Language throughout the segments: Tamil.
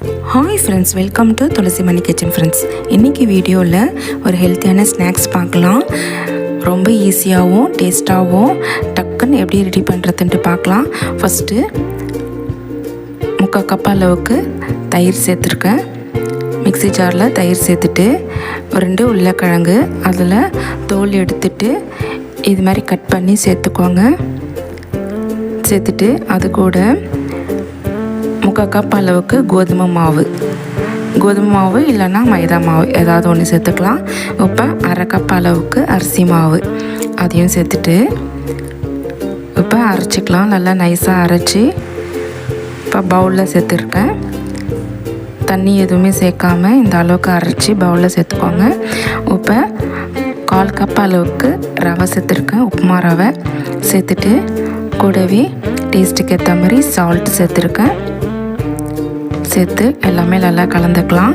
Hi friends, welcome to Tulasi Mani kitchen friends. இன்றைக்கி வீடியோவில் ஒரு ஹெல்த்தியான ஸ்நாக்ஸ் பார்க்கலாம். ரொம்ப ஈஸியாகவும் டேஸ்ட்டாகவும் டக்குன்னு எப்படி ரெடி பண்ணுறதுன்ட்டு பார்க்கலாம். ஃபஸ்ட்டு 3/4 கப் அளவுக்கு தயிர் சேர்த்துருக்கேன். மிக்ஸி ஜாரில் தயிர் சேர்த்துட்டு 2 உருளைக்கிழங்கு அதில் தோல் எடுத்துட்டு இது மாதிரி கட் பண்ணி சேர்த்துக்கோங்க. சேர்த்துட்டு அது கூட 3/4 கப் அளவுக்கு கோதுமை மாவு இல்லைன்னா மைதா மாவு ஏதாவது ஒன்று சேர்த்துக்கலாம். இப்போ 1/2 கப் அளவுக்கு அரிசி மாவு அதையும் சேர்த்துட்டு இப்போ அரைச்சிக்கலாம். நல்லா நைஸாக அரைச்சி இப்போ பவுலில் சேர்த்துருக்கேன். தண்ணி எதுவுமே சேர்க்காமல் இந்த அளவுக்கு அரைச்சி பவுலில் சேர்த்துக்கோங்க. இப்போ 1/4 கப் அளவுக்கு ரவை சேர்த்துருக்கேன், உப்புமா ரவை சேர்த்துட்டு கூடவே டேஸ்ட்டுக்கு ஏற்ற மாதிரி சால்ட் சேர்த்துருக்கேன். சேர்த்து எல்லாமே நல்லா கலந்துக்கலாம்.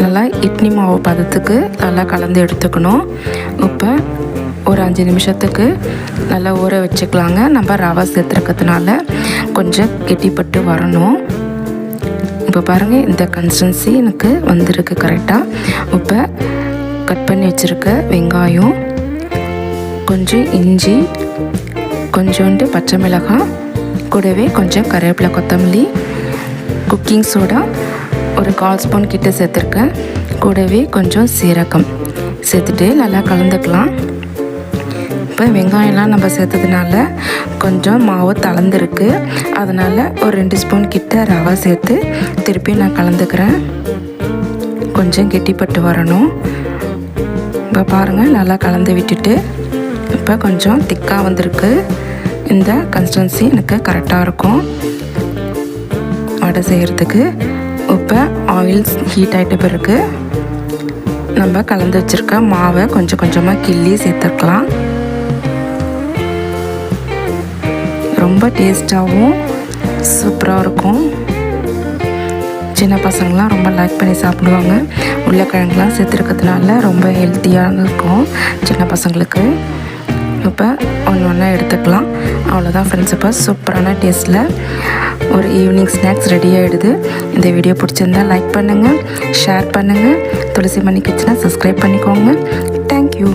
நல்லா இட்லி மாவு பதத்துக்கு நல்லா கலந்து எடுத்துக்கணும். இப்போ ஒரு 5 நிமிஷத்துக்கு நல்லா ஊற வச்சுக்கலாங்க. நம்ம ரவை சேர்த்துருக்கிறதுனால கொஞ்சம் கெட்டிப்பட்டு வரணும். இப்போ பாருங்கள், இந்த கன்சிஸ்டன்சி எனக்கு வந்திருக்கு கரெக்டாக. இப்போ கட் பண்ணி வச்சுருக்க வெங்காயம், கொஞ்சம் இஞ்சி, கொஞ்சோண்டு பச்சை மிளகாய், கூடவே கொஞ்சம் கருவேப்பிலை, கொத்தமல்லி, குக்கிங் சோடா ஒரு 1/4 ஸ்பூன் கிட்ட சேர்த்துருக்கேன். கூடவே கொஞ்சம் சீரகம் சேர்த்துட்டு நல்லா கலந்துக்கலாம். இப்போ வெங்காயம்லாம் நம்ம சேர்த்ததுனால கொஞ்சம் மாவு தளர்ந்துருக்கு. அதனால் ஒரு 2 ஸ்பூன் கிட்ட ரவை சேர்த்து திருப்பி நான் கலந்துக்கிறேன். கொஞ்சம் கெட்டிப்பட்டு வரணும். இப்போ பாருங்கள், நல்லா கலந்து விட்டுட்டு இப்போ கொஞ்சம் திக்காக வந்திருக்கு. இந்த கன்சிஸ்டன்சி எனக்கு கரெக்டாக இருக்கும் வடை செய்கிறதுக்கு. இப்போ ஆயில் ஹீட் ஆகிட்ட பிறகு நம்ம கலந்து வச்சுருக்க மாவை கொஞ்சம் கொஞ்சமாக கிள்ளி சேர்த்துக்கலாம். ரொம்ப டேஸ்ட்டாகவும் சூப்பராக இருக்கும். சின்ன பசங்களாம் ரொம்ப லைக் பண்ணி சாப்பிடுவாங்க. உருளைக்கிழங்குலாம் சேர்த்துருக்கிறதுனால ரொம்ப ஹெல்த்தியாக இருக்கும் சின்ன பசங்களுக்கு. இப்போ ஒன்று எடுத்துக்கலாம். அவ்வளோதான் ஃப்ரெண்ட்ஸ். இப்போ சூப்பரான டேஸ்ட்டில் ஒரு ஈவினிங் ஸ்நாக்ஸ் ரெடி ஆகிடுது. இந்த வீடியோ பிடிச்சிருந்தால் லைக் பண்ணுங்கள், ஷேர் பண்ணுங்கள். துளசி மணி கிச்சனை சப்ஸ்கிரைப் பண்ணிக்கோங்க. தேங்க்யூ.